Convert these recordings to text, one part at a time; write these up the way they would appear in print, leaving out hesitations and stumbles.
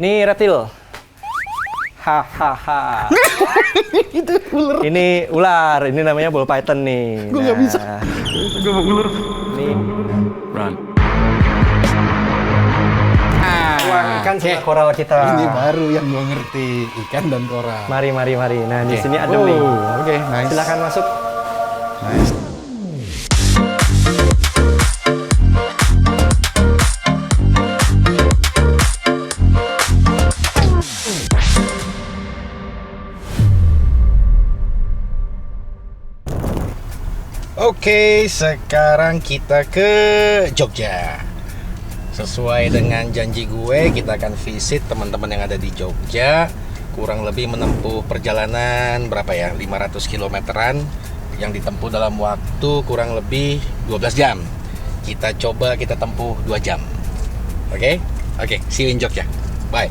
Nih reptil. Hahaha. Itu ular. Ini ular, ini namanya ball python nih. Gue nggak bisa. Gue mau ular. Nih. Run. Wah, ikan sama koral kita. Ini baru yang gue ngerti, ikan dan koral. Mari. Nah, di sini adem Oh, nih. Oke, nice. Silakan masuk. Nice. Oke, sekarang kita ke Jogja. Sesuai dengan janji gue, kita akan visit teman-teman yang ada di Jogja. Kurang lebih menempuh perjalanan berapa ya? 500 kilometeran yang ditempuh dalam waktu kurang lebih 12 jam. Kita coba kita tempuh 2 jam. Oke? Oke, see you in Jogja. Bye.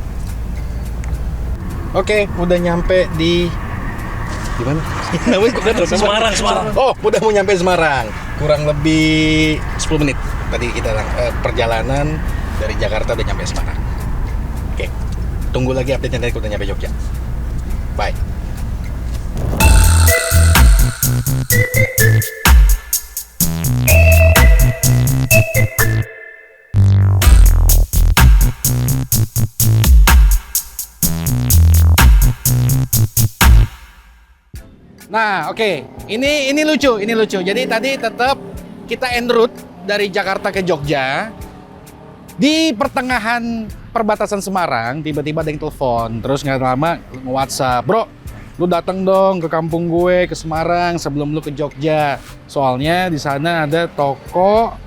Oke, udah nyampe di mana? Namanya kok nggak tahu nama? Semarang. Oh, udah mau nyampe Semarang. Kurang lebih 10 menit. Tadi kita perjalanan dari Jakarta udah nyampe Semarang. Oke. Tunggu lagi update-nya dari udah nyampe Jogja. Bye. Nah, oke. Ini lucu. Jadi tadi tetap kita en route dari Jakarta ke Jogja. Di pertengahan perbatasan Semarang, tiba-tiba ada yang telepon. Terus nggak lama nge-WhatsApp, "Bro, lu datang dong ke kampung gue, ke Semarang sebelum lu ke Jogja. Soalnya di sana ada toko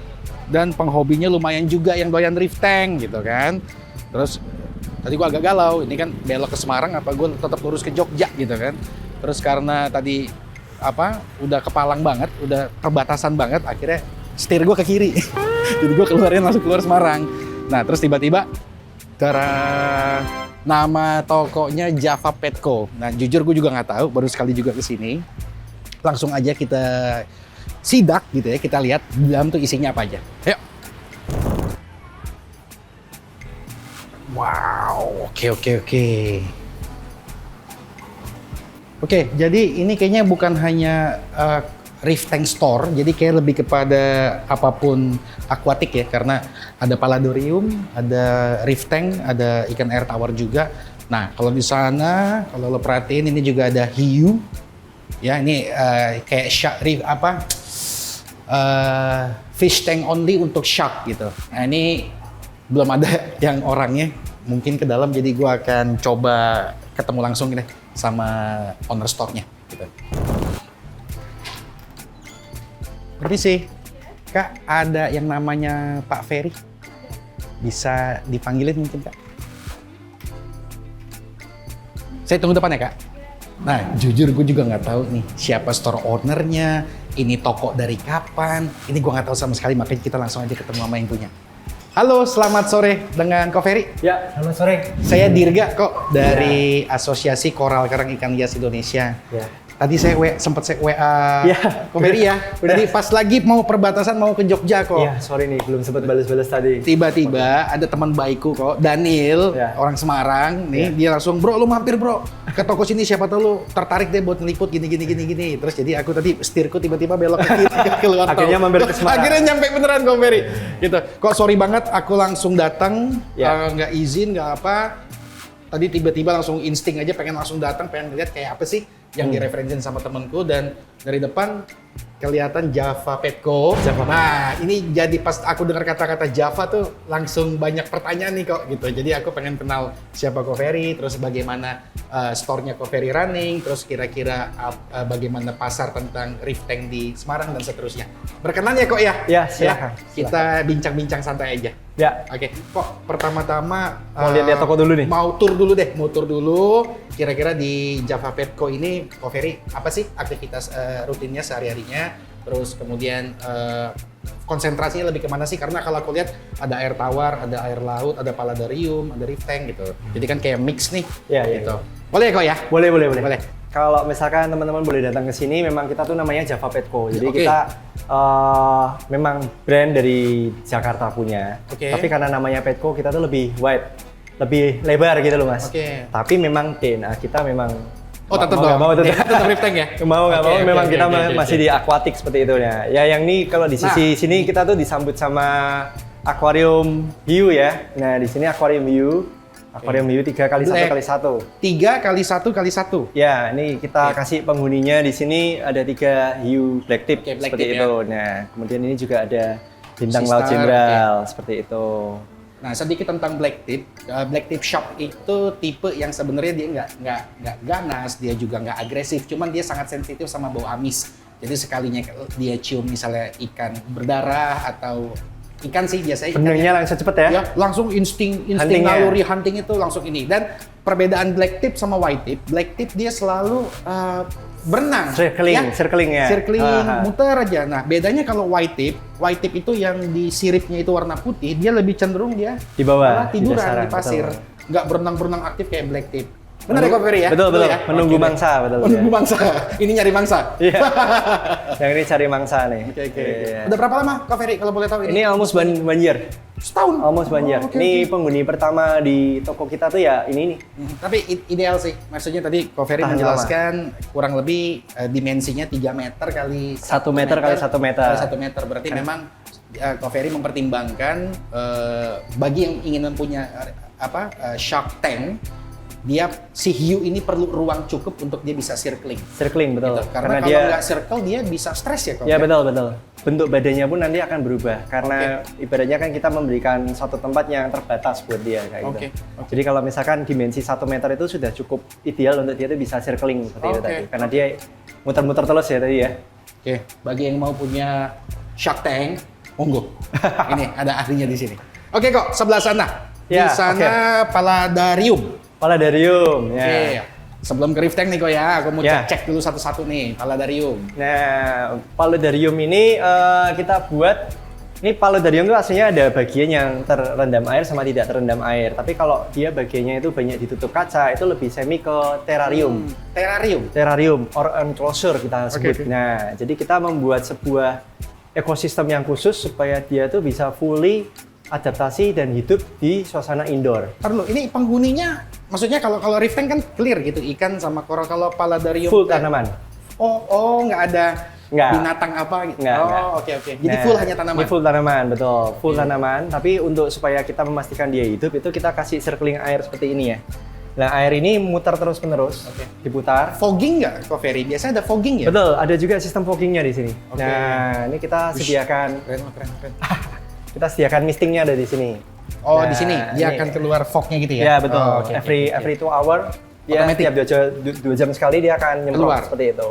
dan penghobinya lumayan juga yang doyan drift tank," gitu kan. Terus tadi gue agak galau, ini kan belok ke Semarang apa gue tetap lurus ke Jogja gitu kan. Terus karena tadi udah kepalang banget, udah perbatasan banget, akhirnya setir gue ke kiri. Jadi gue langsung keluar Semarang. Nah terus tiba-tiba nama tokonya Java Petco. Nah jujur gue juga nggak tahu, baru sekali juga kesini. Langsung aja kita sidak gitu ya, kita lihat di dalam tuh isinya apa aja. Ayo. Wow, oke. Oke, jadi ini kayaknya bukan hanya reef tank store, jadi kayak lebih kepada apapun akuatik ya, karena ada paladorium, ada reef tank, ada ikan air tawar juga. Nah, kalau di sana, kalau lo perhatiin ini juga ada hiu, ya ini kayak shark reef fish tank only untuk shark gitu. Nah ini belum ada yang orangnya, mungkin ke dalam, jadi gua akan coba ketemu langsung deh sama owner store-nya gitu. Permisi, Kak, ada yang namanya Pak Ferry. Bisa dipanggilin mungkin, Kak? Saya tunggu depan ya, Kak. Nah, jujur gue juga nggak tahu nih siapa store ownernya, ini toko dari kapan. Ini gue nggak tahu sama sekali, makanya kita langsung aja ketemu sama yang punya. Halo, selamat sore dengan Ko Ferry. Ya, selamat sore. Saya Dirga kok dari Asosiasi Koral Karang Ikan Hias Indonesia. Ya. Tadi saya sempat WA Ko Ferry ya. Udah. Tadi pas lagi mau perbatasan mau ke Jogja kok. Iya, sorry nih, belum sempat balas-balas tadi. Tiba-tiba ada teman baikku kok, Daniel, Ya. orang Semarang. Nih dia langsung, "Bro, lu mampir bro ke toko sini, siapa tahu lu tertarik deh buat ngeliput gini. Terus jadi aku tadi setirku tiba-tiba belok ke kiri keluar tol. Akhirnya mampir ke Semarang. Akhirnya nyampe beneran Ko Ferry. Gitu. Kok sorry banget aku langsung datang, Ya. nggak izin, nggak apa. Tadi tiba-tiba langsung insting aja pengen langsung datang, pengen lihat kayak apa sih yang direferensiin sama temenku, dan dari depan kelihatan Java Petco. Nah, ini jadi pas aku dengar kata-kata Java tuh langsung banyak pertanyaan nih kok gitu. Jadi aku pengen kenal siapa Ko Ferry, terus bagaimana store-nya Ko Ferry running, terus kira-kira bagaimana pasar tentang reef tank di Semarang dan seterusnya. Berkenan ya kok ya? Ya, silakan. Kita bincang-bincang santai aja. Ya, Oke, kok pertama-tama mau lihat toko dulu nih. Mau tour dulu. Kira-kira di Java Petco ini, Ko Ferry, apa sih aktivitas rutinnya sehari-harinya? Terus kemudian konsentrasinya lebih kemana sih? Karena kalau aku lihat ada air tawar, ada air laut, ada paladarium, ada reef tank gitu. Jadi kan kayak mix nih. Iya, iya, gitu. Boleh kok ya? Boleh. Boleh. Kalau misalkan teman-teman boleh datang ke sini, memang kita tuh namanya Java Petco. Jadi Oke. kita memang brand dari Jakarta punya. Oke. Tapi karena namanya Petco, kita tuh lebih wide. lebih lebar gitu loh Mas. Oke. Tapi memang DNA kita memang Tetap mau nggak mau tetap tetap reef tank ya. mau nggak mau Oke, memang oke, kita oke, masih oke. di aquatic seperti itu ya. Ya yang ini kalau di sisi sini kita tuh disambut sama akuarium hiu ya. Nah di sini akuarium hiu. Akuarium hiu 3x1x1. 3x1x1. Ya, ini kita Oke. kasih penghuninya di sini ada 3 hiu black tip Oke, black seperti tip, itu. Nah, kemudian ini juga ada bintang laut Sistar, jenderal seperti itu. Nah, sedikit tentang black tip. Black tip shark itu tipe yang sebenarnya dia nggak ganas, dia juga nggak agresif, cuman dia sangat sensitif sama bau amis. Jadi sekalinya dia cium misalnya ikan berdarah atau ikan sih biasanya Benangnya langsung cepet ya. ya langsung insting Huntingnya. naluri hunting itu langsung ini. Dan perbedaan black tip sama white tip, black tip dia selalu berenang, Circling ya. circling, Aha. muter aja. Nah, bedanya kalau white tip itu yang di siripnya itu warna putih, dia lebih cenderung dia Di bawah, malah tiduran di dasaran, di pasir, betul. nggak berenang aktif kayak black tip. Benar ya Kak Ferry ya? Betul, betul. Ya? Menunggu Oke, mangsa, betul. Menunggu ya. mangsa. Ini nyari mangsa. Iya. Yang ini cari mangsa nih. Oke. Iya. Udah berapa lama Kak Ferry kalau boleh tahu ini? Ini almost one year. Setahun. Almost one year. Oke, Ini oke. penghuni pertama di toko kita tuh ya ini nih. Tapi ideal sih. Maksudnya tadi Kak Ferry Tahan menjelaskan kurang lebih dimensinya 3 meter kali 1 meter kali 1 meter. Kali 1 meter. Berarti memang Kak Ferry mempertimbangkan bagi yang ingin mempunyai shark tank, dia si hiu ini perlu ruang cukup untuk dia bisa circling. Circling betul. Gitu. Karena kalau nggak circle dia bisa stres ya Kak. Ya betul. Bentuk badannya pun nanti akan berubah karena ibaratnya kan kita memberikan suatu tempat yang terbatas buat dia kayak gitu. Oke. Jadi kalau misalkan dimensi 1 meter itu sudah cukup ideal untuk dia tuh bisa circling seperti itu Oke. tadi. Karena dia muter-muter terus ya tadi ya. Oke, bagi yang mau punya shark tank, monggo. Ini ada ahlinya di sini. Oke kok, sebelah sana. Ya, Di sana Paladarium. Paladarium ya. Oke. Sebelum ke reef tank nih kok ya, aku mau Ya. cek dulu satu-satu nih, Paladarium. Nah, Paladarium ini kita buat ini Paladarium itu aslinya ada bagian yang terendam air sama tidak terendam air. Tapi kalau dia bagiannya itu banyak ditutup kaca, itu lebih semi ke terrarium. Terrarium or enclosure kita sebut. Oke. Nah, jadi kita membuat sebuah ekosistem yang khusus supaya dia tuh bisa fully adaptasi dan hidup di suasana indoor. Ntar dulu, ini penghuninya, maksudnya kalau reef tank kan clear gitu, ikan sama coral. Kalau Paladarium Full tanaman. Oh, nggak ada Nggak. binatang apa gitu. Nggak. Oke. Jadi Nah, full hanya tanaman. Ini full tanaman, betul. Full tanaman, tapi untuk supaya kita memastikan dia hidup itu kita kasih circling air seperti ini ya. Nah, air ini muter terus-menerus, Oke. diputar. Fogging nggak, Kak Ferry? Biasanya ada fogging ya? Betul, ada juga sistem foggingnya di sini. Oke. Nah, ini kita Wish. sediakan, Keren. kita sediakan mistingnya ada di sini. Oh, Nah, di sini dia ini- akan keluar fognya gitu Ya, ya? betul. Oh, oke, every oke. every 2 hour, dia Otomatis? tiap 2 jam sekali dia akan nyemprot Keluar. seperti itu.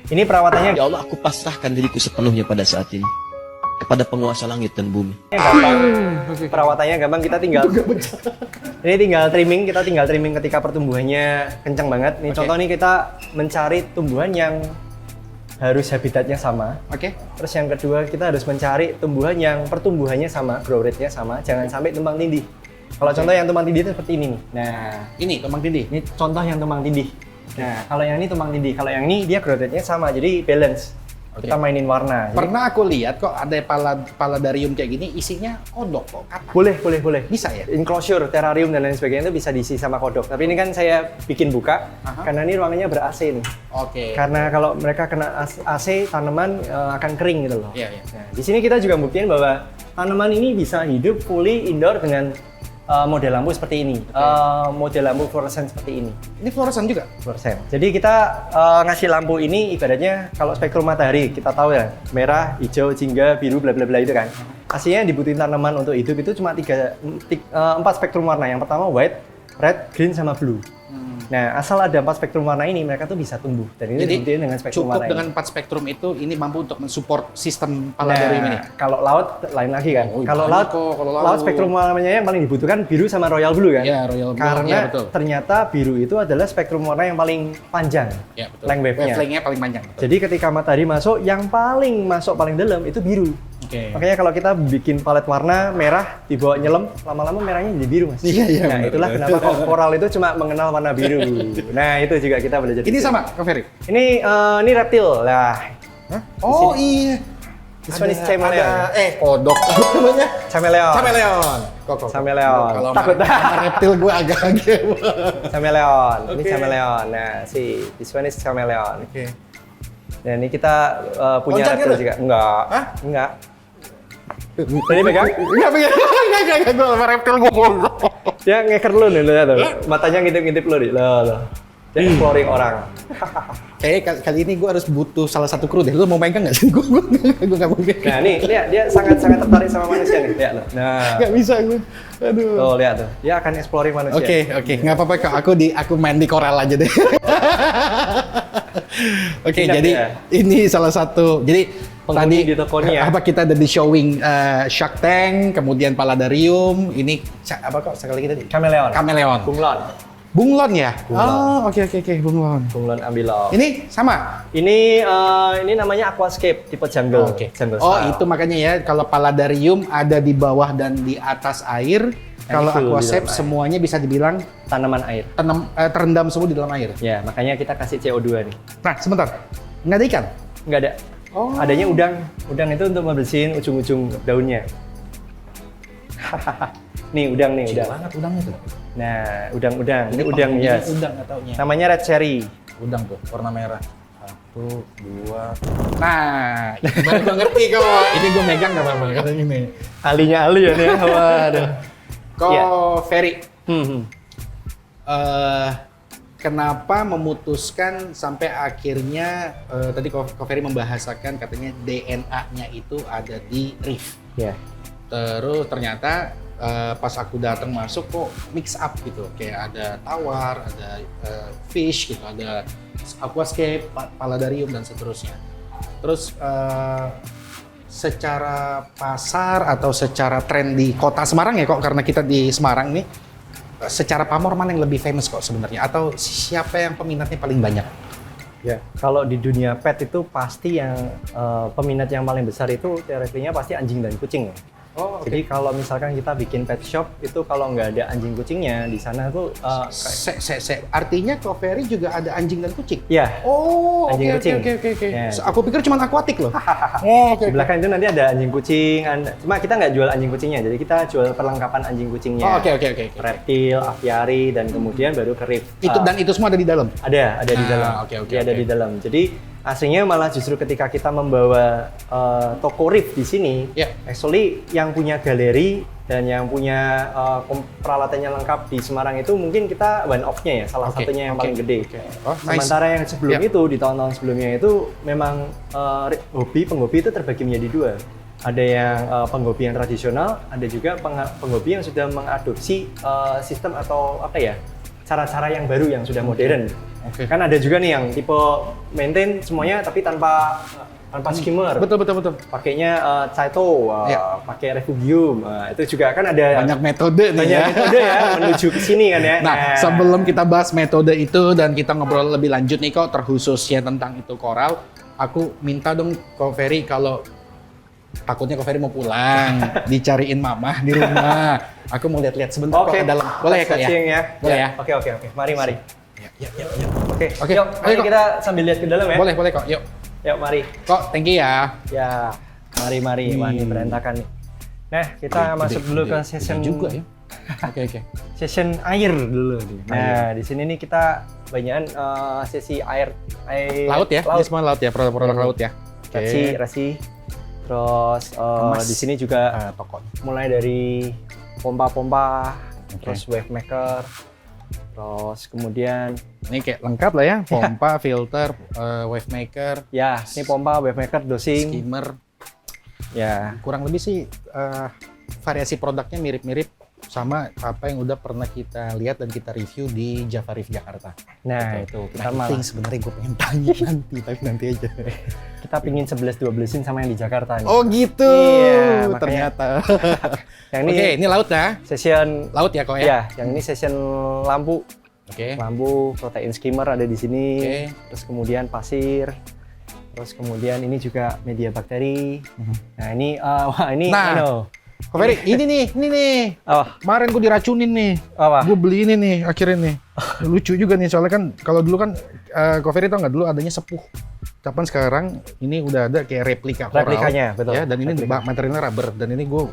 Ini perawatannya Ya Allah, aku pasrahkan diriku sepenuhnya pada saat ini kepada penguasa langit dan bumi. gampang. Perawatannya gampang, kita tinggal ini tinggal trimming, kita tinggal trimming ketika pertumbuhannya kencang banget. Nih Oke. contoh nih kita mencari tumbuhan yang harus habitatnya sama. Oke. Terus yang kedua kita harus mencari tumbuhan yang pertumbuhannya sama, grow rate-nya sama, jangan sampai tumpang tindih. Kalau contoh yang tumpang tindih itu seperti ini nih. Nah, Ini tumpang tindih. ini contoh yang tumpang tindih. Nah, kalau yang ini tumpang tindih, kalau yang ini dia grow rate-nya sama, jadi balance. Oke. Kita mainin warna. Jadi, Pernah aku lihat kok ada Paladarium kayak gini isinya kodok kok, katak. boleh. Bisa ya? Enclosure, terrarium dan lain sebagainya itu bisa diisi sama kodok. Tapi ini kan saya bikin buka Aha. karena ini ruangannya ber-AC nih. Oke. Karena kalau mereka kena AC, tanaman akan kering gitu loh. Iya. Nah, di sini kita juga buktiin bahwa tanaman ini bisa hidup fully indoor dengan model lampu seperti ini. Model lampu fluoresan seperti ini. Ini fluoresan juga? Fluoresan. Jadi kita ngasih lampu ini ibaratnya kalau spektrum matahari kita tahu ya, merah, hijau, jingga, biru, bla bla bla itu kan. Aslinya yang dibutuhin tanaman untuk hidup itu cuma 4 spektrum warna. Yang pertama white, red, green, sama blue. Nah, asal ada 4 spektrum warna ini, mereka tuh bisa tumbuh. Dan ini Jadi dibuktiin dengan spektrum cukup warna dengan ini. 4 spektrum itu, ini mampu untuk mensupport sistem Paladarium ini? Kalau laut lain lagi kan. Oh, kalau banyak laut, kok, kalau laut laut. spektrum warnanya yang paling dibutuhkan biru sama royal blue kan. Iya, royal blue. Karena Iya, betul. ternyata biru itu adalah spektrum warna yang paling panjang. Ya, betul. Length wave-nya. Wavelength-nya paling panjang. Betul. Jadi ketika matahari masuk, yang paling masuk paling dalam itu biru. Oke. Makanya kalau kita bikin palet warna merah, dibawa nyelam, lama-lama merahnya jadi biru mas. Iya, Nah benar, itulah benar. kenapa kok koral itu cuma mengenal warna biru. Nah itu juga kita belajar. Ini di sini. sama, Kak Ferry? Ini reptil lah. Hah? Oh iya. This one is chameleon. Kodok. Apa namanya? Chameleon. Chameleon. Kok. Chameleon. Kalau Takut. sama reptil gue agak-agak. Chameleon. Ini Oke. chameleon. Nah, this one is chameleon. Oke. Dan ini kita punya Loncat reptil gitu? juga. Enggak. Hah? Enggak. Tadi pegang? Enggak pegang. Enggak, gue sama reptil ngomong. Dia ngeker lu nih, lihat tuh. Matanya ngintip-ngintip lu nih. Loh. Dia exploring orang. Kayaknya kali ini gue harus butuh salah satu kru deh. Lu mau megang nggak sih? Gue nggak mau megang. Nah, nih, lihat dia sangat-sangat tertarik sama manusia nih. Lihat loh. Nah. Nggak bisa gue. Aduh. Tuh, lihat tuh. Dia akan exploring manusia. Oke, nggak apa-apa kok. Aku main di koral aja deh. Oke, Ingat jadi ya? ini salah satu. Jadi Penghuni tadi di tokonya. apa kita ada di showing Shark Tank, kemudian Paladarium. Ini apa kok sekali lagi tadi? Chameleon. Kameleon. Bunglon. Bunglon ya? Bunglon. Oh, oke, bunglon. Bunglon ambilop. Ini sama. Ini namanya aquascape tipe jungle. Jungle Oh, style. itu makanya ya kalau Paladarium ada di bawah dan di atas air. Kalau itu di Aquascape dalam air. semuanya bisa dibilang Tanaman air. terendam semua di dalam air. Ya, makanya kita kasih CO2 nih. Nah, sebentar. Nggak ada ikan? Nggak ada. Oh. Adanya udang. Udang itu untuk membersihin ujung-ujung daunnya. Nih, udang nih, udang. banget udangnya tuh. Nah, udang-udang. Ini udang ya. Ini udang nggak taunya. Namanya red cherry. Udang tuh, warna merah. 1, 2. Nah, baru gue ngerti kok. Ini gue megang nggak apa-apa kalau ini. Alinya Ali ya nih. Waduh. Kok Iya. Ferry, Hmm. kenapa memutuskan sampai akhirnya tadi Ko Ferry membahasakan katanya DNA-nya itu ada di reef. Ya. Terus ternyata pas aku datang masuk kok mix up gitu, kayak ada tawar, ada fish gitu, ada aquascape, paladarium dan seterusnya. Terus secara pasar atau secara tren di kota Semarang ya kok, karena kita di Semarang nih, secara pamor mana yang lebih famous kok sebenarnya, atau siapa yang peminatnya paling banyak? Ya, kalau di dunia pet itu pasti yang peminat yang paling besar itu teorinya pasti anjing dan kucing ya. Oh, Jadi kalau misalkan kita bikin pet shop itu kalau nggak ada anjing kucingnya di sana tuh artinya Kok Ferry juga ada anjing dan kucing? ya Oh, Anjing oke. kucing. Ya. Aku pikir cuma akuatik loh. Oh, di belakang itu nanti ada anjing kucing. Cuma kita nggak jual anjing kucingnya, jadi kita jual perlengkapan anjing kucingnya. Oh, oke. Reptil, aviari, dan kemudian baru ke reef. Dan itu semua ada di dalam. Ada di dalam. oke. Dia ada di dalam. Jadi aslinya malah justru ketika kita membawa toko reef di sini, Ya. actually yang punya galeri dan yang punya peralatannya lengkap di Semarang itu mungkin kita one off-nya ya, salah Oke, satunya yang oke, paling gede. Oh, nice. Sementara yang sebelum Ya. itu, di tahun-tahun sebelumnya itu memang penghobi itu terbagi menjadi dua. Ada yang penghobi yang tradisional, ada juga penghobi yang sudah mengadopsi sistem atau apa ya, cara-cara yang baru yang sudah modern. Oke. Kan ada juga nih yang tipe maintain semuanya tapi tanpa skimmer. Betul. Pakainya Chaeto, Ya. pakai refugium. Itu juga kan ada Banyak metode nih banyak ya. metode ya menuju ke sini kan ya. Nah, sebelum kita bahas metode itu dan kita ngobrol lebih lanjut nih kok terkhususnya tentang itu koral, aku minta dong Kok Ferry, kalau takutnya Kok Ferry mau pulang, dicariin mamah di rumah. Aku mau lihat-lihat sebentar kok ke dalam. Boleh ya Kak ya? Searching ya. Boleh ya? Oke. Mari. Ya. Oke. Oke. Yuk, mari Ayo, Kok. kita sambil lihat ke dalam ya. Boleh kok. Yuk. Yuk, mari. Kok, thank you ya. Ya, mari. Wah, ini berantakan nih. Nah, kita masuk dulu ke session juga ya. Oke. Session air dulu nih. Nah, di sini nih kita banyakan sesi air Laut ya? Ini semua laut ya, produk-produk laut ya. rasi. Terus di sini juga Toko. mulai dari pompa-pompa, Oke. terus wave maker, terus kemudian Ini kayak lengkap lah ya, pompa, filter, wave maker, ya ini pompa, wave maker, dosing, skimmer. ya. Kurang lebih sih variasi produknya mirip-mirip sama apa yang udah pernah kita lihat dan kita review di Java Reef Jakarta. Nah itu kita Itu malah yang sebenarnya gue pengen tanya nanti, tapi nanti aja. kita pingin 11-12in sama yang di Jakarta nih. Oh gitu. Iya, makanya- ternyata. Yang ini Oke, ini laut ya. session Laut ya kok ya. ya, yang ini session lampu. Oke. Lampu, protein skimmer ada di sini. Oke. Terus kemudian pasir. Terus kemudian ini juga media bakteri. Nah, ini wah ini Nah. ano. Kok Ferry, ini nih. Oh, Kemarin gue diracunin nih. apa? Gue beli ini nih akhirnya nih. Lucu juga nih soalnya kan kalau dulu kan Kok Ferry tau nggak dulu adanya sepuh. Capan sekarang ini udah ada kayak replika koral. Replikanya, betul. Ya, dan ini Replika. materialnya rubber dan ini gue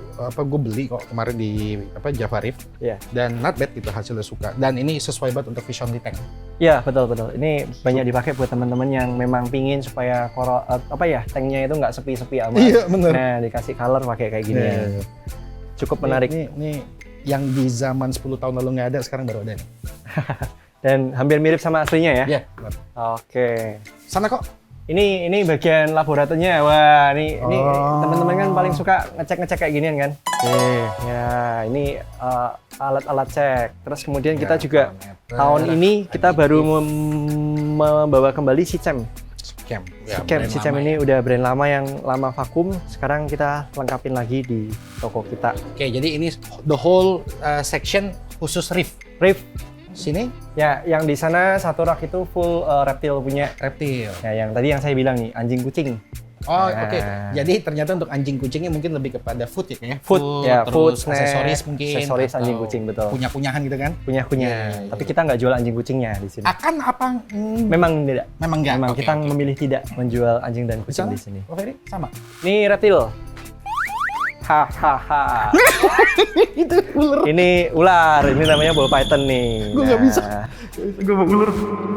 beli kok kemarin di Java Reef. Iya. Dan not bad gitu, hasilnya suka. Dan ini sesuai banget untuk fish only tank. Iya, betul. Ini banyak dipakai buat teman-teman yang memang pingin supaya tanknya itu nggak sepi-sepi amat. Iya, bener. Nah, dikasih color pakai kayak gini. Iya. Cukup menarik. Ini yang di zaman 10 tahun lalu nggak ada, sekarang baru ada nih. Dan hampir mirip sama aslinya ya. Iya. Oke. Sana kok. Ini bagian laboratoriumnya. Wah, ini Oh. teman-teman kan paling suka ngecek kayak ginian kan. Oke. Ya, ini alat-alat cek. Terus kemudian kita Ya, juga parameter, tahun ini kita baru membawa kembali SeaChem. Scam. SeaChem ini udah brand lama yang lama vakum. Sekarang kita lengkapin lagi di toko kita. Oke, jadi ini the whole section khusus reef. Reef. Sini Ya, yang di sana satu rak itu full reptil punya. reptil. Ya, yang tadi yang saya bilang nih, anjing kucing. Oh, Nah. oke. Jadi ternyata untuk anjing kucingnya mungkin lebih kepada food ya kayaknya. Food, terus snack, aksesoris mungkin. aksesoris atau anjing kucing, betul. Punya-punyahan gitu kan? Punya. Ya, Tapi ya. kita nggak jual anjing kucingnya di sini. Akan apa? Memang tidak. Memang enggak. Memang Oke, kita oke. memilih tidak menjual anjing dan Di kucing sana? di sini. Oh, Ferry sama. Ini reptil. Hahaha. Itu ular. Ini ular. Ini namanya ball python nih. Gua nggak bisa. Gue mau ular.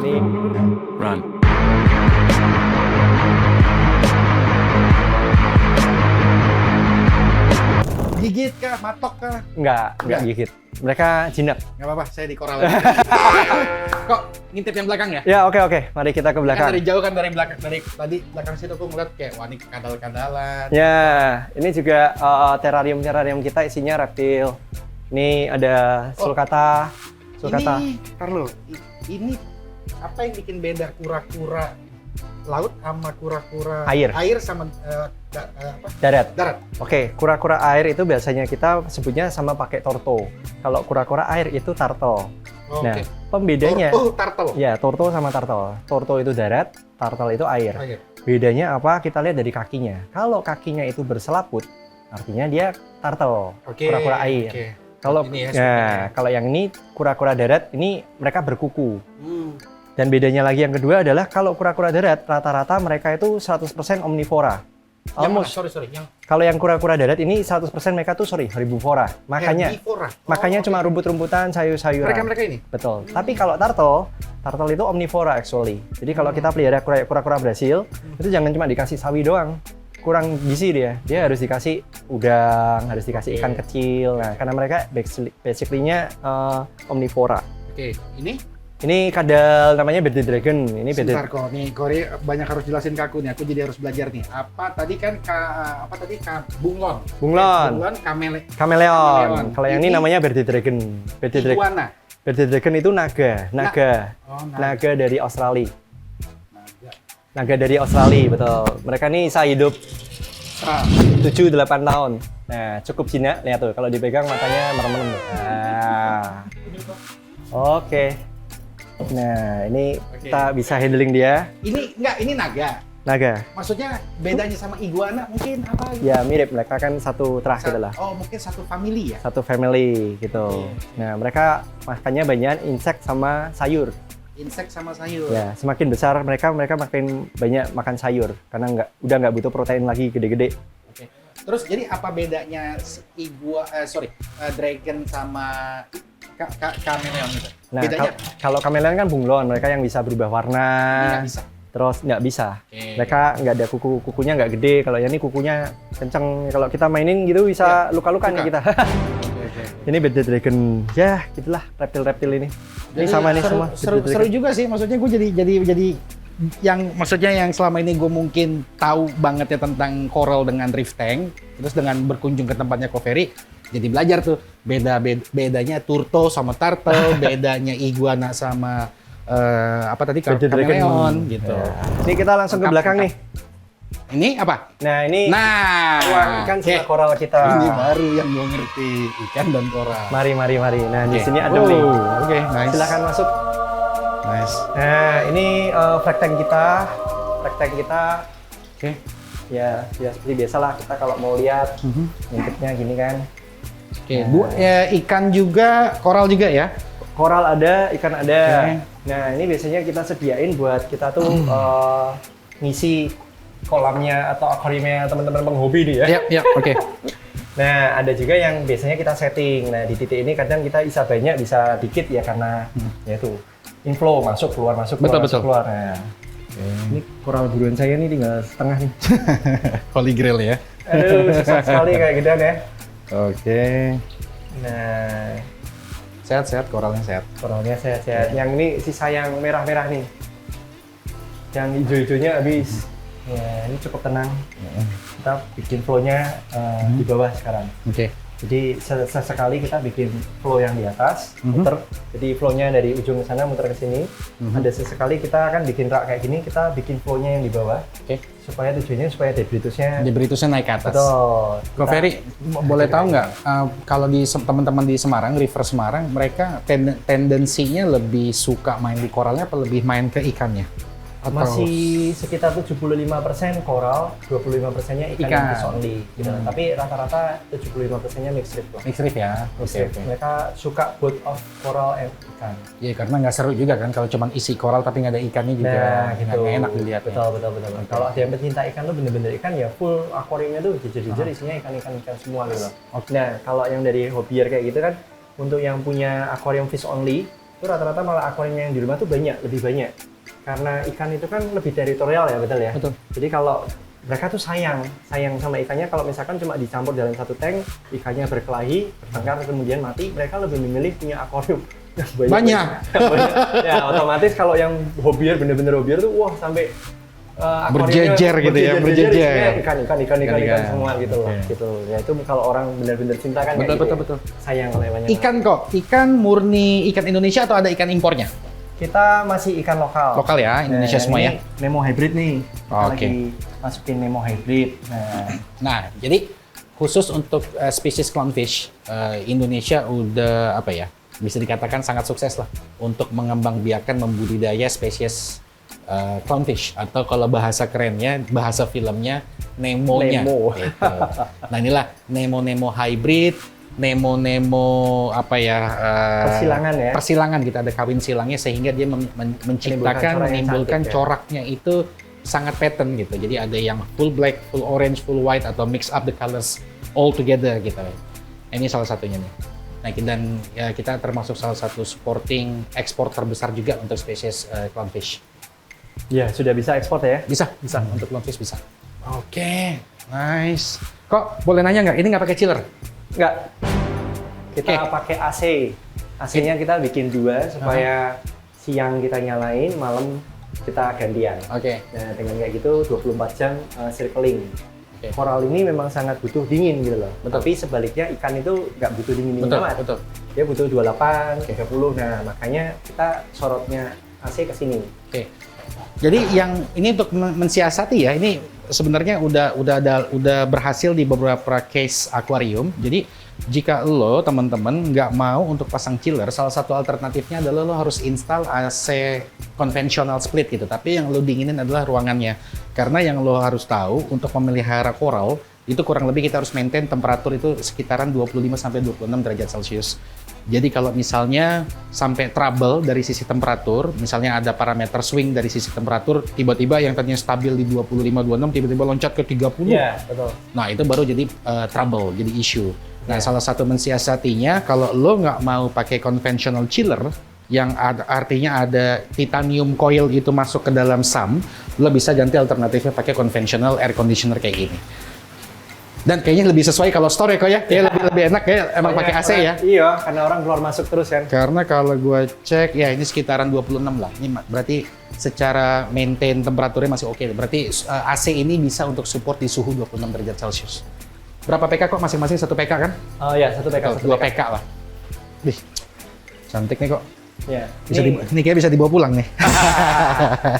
Ini Run. Gigit kah? Matok kah? nggak gigit. Mereka jinak. Nggak apa-apa, saya di koral. Kok ngintip yang belakang ya? Ya, oke. Mari kita ke Kan belakang. dari jauh kan, dari belakang, dari tadi belakang situ aku ngeliat kayak wah ini kadal-kadalan. Ya, ini juga terarium kita isinya reptil. Ini ada sulcata. Ini, ntar lo, ini apa yang bikin beda kura-kura laut sama kura-kura Air. sama Darat. darat? Oke, kura-kura air itu biasanya kita sebutnya sama pakai torto. Kalau kura-kura air itu turtle. Oke. Nah, pembedanya Turtle. ya torto sama turtle. Torto itu darat, turtle itu air. Air. Bedanya apa? Kita lihat dari kakinya. Kalau kakinya itu berselaput, artinya dia turtle, Oke. kura-kura air. Oke. Kalau Ini ya, ya, sebenarnya. kalau yang ini kura-kura darat, ini mereka berkuku. Hmm. Dan bedanya lagi yang kedua adalah kalau kura-kura darat, rata-rata mereka itu 100% omnivora. Almost. Sorry, yang Kalau yang kura-kura darat ini 100% mereka tuh herbivora. Makanya herbivora. makanya oke. cuma rumput-rumputan, sayur-sayuran. mereka ini. Betul. Tapi kalau turtle itu omnivora actually. Jadi kalau kita pelihara kura-kura Brasil, itu jangan cuma dikasih sawi doang. Kurang gizi dia. Dia harus dikasih udang, harus dikasih ikan kecil. Nah, karena mereka basically-nya omnivora. Oke, ini Ini kadal namanya bearded dragon. Ini sebentar bearded. kok nih, Kori banyak harus jelasin ke aku nih. Aku jadi harus belajar nih. Apa tadi kan bunglon. Bunglon. Bunglon, Kameleon. Kameleon. Kalau yang ini Ini namanya bearded dragon. Bearded dragon. iguana. Bearded dragon itu naga. Oh, Naga dari Australia. naga. Naga dari Australia, betul. Mereka nih bisa hidup Ah, 7-8 tahun. Nah, cukup jinak. Lihat tuh, kalau dipegang matanya merem-merem. Nah. Oke. Nah, ini Oke. kita bisa handling dia. ini naga. Naga. Maksudnya bedanya sama iguana mungkin apa? Ya, mirip. Mereka kan satu terah gitu lah. Oh, mungkin satu family ya. Satu family gitu. Nah, mereka makannya banyak insek sama sayur. Insek sama sayur. Ya, semakin besar mereka makin banyak makan sayur karena udah nggak butuh protein lagi gede-gede. Oke. Terus jadi apa bedanya dragon sama kameleon gitu? Nah, Bedanya kalau kameleon kan bunglon, mereka yang bisa berubah warna. ini nggak bisa. Terus nggak bisa. Oke. Mereka nggak ada kukunya nggak gede. Kalau yang ini kukunya kenceng. Kalau kita mainin gitu bisa luka-luka nih luka. kita. Oke. Ini bearded dragon. Ya, gitulah reptil-reptil ini. Ini sama nih semua. Seru bearded dragon. juga sih, maksudnya gue jadi yang selama ini gue mungkin tahu banget ya tentang coral dengan reef tank, terus dengan berkunjung ke tempatnya Koferi, jadi belajar tuh bedanya turtle sama turtle, bedanya iguana sama apa tadi Bearded dragon. kameleon gitu. Ya. Ini kita langsung ke Lengkap, belakang lengkap. nih. Ini apa? Nah, ini Nah, ruang ikan oke. sama koral kita. Ini baru yang gue ngerti, ikan dan koral. Mari. Nah, di Oke. sini ada Oh, nih. Oke, nice. Silakan masuk. Nice. Nah, ini frag tank kita. Frag tank kita Oke. ya seperti biasalah kita kalau mau lihat ngintipnya gini kan. Oke, ikan juga, koral juga ya? Koral ada, ikan ada. Oke. Nah, ini biasanya kita sediain buat kita tuh ngisi kolamnya atau akuariumnya teman-teman penghobi nih ya. Iya, oke. Nah, ada juga yang biasanya kita setting. Nah, di titik ini kadang kita bisa banyak, bisa dikit ya karena ya itu inflow masuk keluar masuk keluar masuk keluar. Nah, ini koral buruan saya nih tinggal setengah nih. Holy Grail ya. Aduh, susah sekali kayak gedean ya. Oke. Nah, Sehat-sehat, koralnya sehat. koralnya sehat-sehat. Yang ini sisa yang merah-merah nih. Yang hijau-hijaunya habis. Ya, ini cukup tenang. Kita bikin flow-nya di bawah sekarang. Oke. Jadi sesekali kita bikin flow yang di atas, muter. Jadi flow-nya dari ujung ke sana muter ke sini. Ada sesekali kita akan bikin rak kayak gini, kita bikin flow-nya yang di bawah. Oke. Supaya tujuannya supaya debritusnya Debritusnya naik ke atas. betul. Kok Ferry, boleh tahu nggak kalau di teman-teman di Semarang, River Semarang, mereka tendensinya lebih suka main di koralnya apa lebih main ke ikannya? Atau Masih sekitar 75% koral, 25%-nya ikan yang fish only gitu. Tapi rata-rata 75%-nya mixed reef lah. mixed reef ya? Mixed reef. Mereka suka both of coral and ikan. Iya, karena nggak seru juga kan kalau cuma isi koral tapi nggak ada ikannya juga. Nah, gitu. Nggak enak dilihat. Betul. Kalau ada yang pecinta ikan tuh bener-bener ikan ya full akuariumnya tuh jujur isinya ikan semua gitu. Nah, kalau yang dari hobbier kayak gitu kan, untuk yang punya akuarium fish only, itu rata-rata malah akuariumnya yang di rumah tuh lebih banyak. Karena ikan itu kan lebih teritorial ya, betul ya? Betul. Jadi kalau mereka tuh sayang sama ikannya, kalau misalkan cuma dicampur dalam satu tank, ikannya berkelahi, bertengkar, kemudian mati, mereka lebih memilih punya akuarium yang banyak. Ya, otomatis kalau yang hobier, bener-bener hobier tuh, wah sampai akuariumnya berjejer gitu ya, berjejer. Ikan semua gitu loh. Gitu. Ya itu kalau orang bener-bener cinta kan Betul. sayang kalau ikannya. Ikan murni ikan Indonesia atau ada ikan impornya? Kita masih ikan lokal. Lokal ya, Indonesia semua ya? Ini Nemo hybrid nih. Kita Oke. lagi masukin Nemo hybrid. Nah, jadi khusus untuk spesies clownfish, Indonesia udah apa ya? Bisa dikatakan sangat sukses lah untuk mengembangbiakan membudidaya spesies clownfish atau kalau bahasa kerennya, bahasa filmnya Nemo-nya. Nemo. Gitu. Nah, inilah Nemo hybrid. Nemo apa ya? Persilangan ya. Persilangan kita ada kawin silangnya sehingga dia menimbulkan coraknya itu sangat pattern gitu. Jadi ada yang full black, full orange, full white atau mix up the colors all together gitu. Ini salah satunya nih. Nah, dan ya, kita termasuk salah satu supporting ekspor terbesar juga untuk spesies clownfish. Ya, sudah bisa ekspor ya? Bisa untuk clownfish bisa. Oke, nice. Kok boleh nanya nggak? Ini nggak pakai chiller? Enggak. Kita pakai AC. AC-nya kita bikin 2 supaya siang kita nyalain, malam kita gantian. Oke. Nah, dengan kayak gitu 24 jam circling. Koral ini memang sangat butuh dingin gitu loh. Tapi sebaliknya ikan itu nggak butuh dingin amat. Betul. Dia butuh 28, 30. Nah, makanya kita sorotnya AC ke sini. Oke. Jadi yang ini untuk mensiasati ya, ini sebenarnya udah berhasil di beberapa case akuarium. Jadi jika lo teman-teman nggak mau untuk pasang chiller, salah satu alternatifnya adalah lo harus install AC konvensional split gitu. Tapi yang lo dinginin adalah ruangannya. Karena yang lo harus tahu untuk memelihara koral itu kurang lebih kita harus maintain temperatur itu sekitaran 25 sampai 26 derajat Celcius. Jadi kalau misalnya sampai trouble dari sisi temperatur, misalnya ada parameter swing dari sisi temperatur, tiba-tiba yang tadinya stabil di 25-26, tiba-tiba loncat ke 30. Iya, betul. Nah, itu baru jadi trouble, jadi issue. Nah, salah satu mensiasatinya, kalau lo nggak mau pakai conventional chiller, yang artinya ada titanium coil itu masuk ke dalam SAM, lo bisa ganti alternatifnya pakai conventional air conditioner kayak gini. Dan kayaknya lebih sesuai kalau store ya kok ya? Kayak lebih enak ya emang pakai AC ya? Iya, karena orang keluar masuk terus kan. Karena kalau gue cek ya ini sekitaran 26 lah. Ini berarti secara maintain temperaturnya masih oke. Berarti AC ini bisa untuk support di suhu 26 derajat Celcius. Berapa PK kok? Masing-masing 1 PK kan? Oh ya, 1 PK. 2 PK lah. Wih, cantik nih kok. Ya, Ini kayak bisa dibawa pulang nih.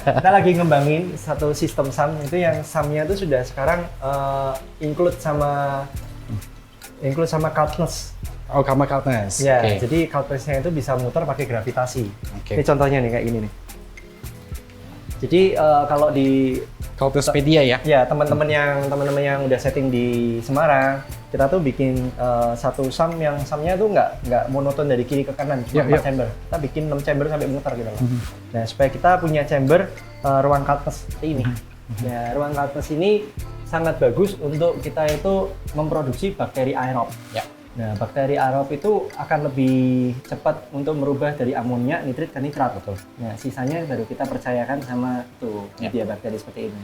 Kita lagi ngembangin satu sistem SAM itu yang SAM-nya itu sudah sekarang include sama Caltness. Oh, kamar Caltness. Ya, jadi Caltness-nya itu bisa muter pakai gravitasi. Ini contohnya nih kayak gini nih. Jadi kalau di Caltnesspedia ya? Ya, teman-teman yang udah setting di Semarang, kita tuh bikin satu SAM yang SAM-nya tuh nggak monoton dari kiri ke kanan, cuma 4 chamber. Kita bikin 6 chamber sampai muter gitu loh. Nah, supaya kita punya chamber ruang Caltness seperti ini. Nah, ruang Caltech ini sangat bagus untuk kita itu memproduksi bakteri aerob. Ya. Nah, bakteri aerob itu akan lebih cepat untuk merubah dari amonia, nitrit ke nitrat. Betul. Nah, sisanya baru kita percayakan sama tuh media bakteri seperti ini.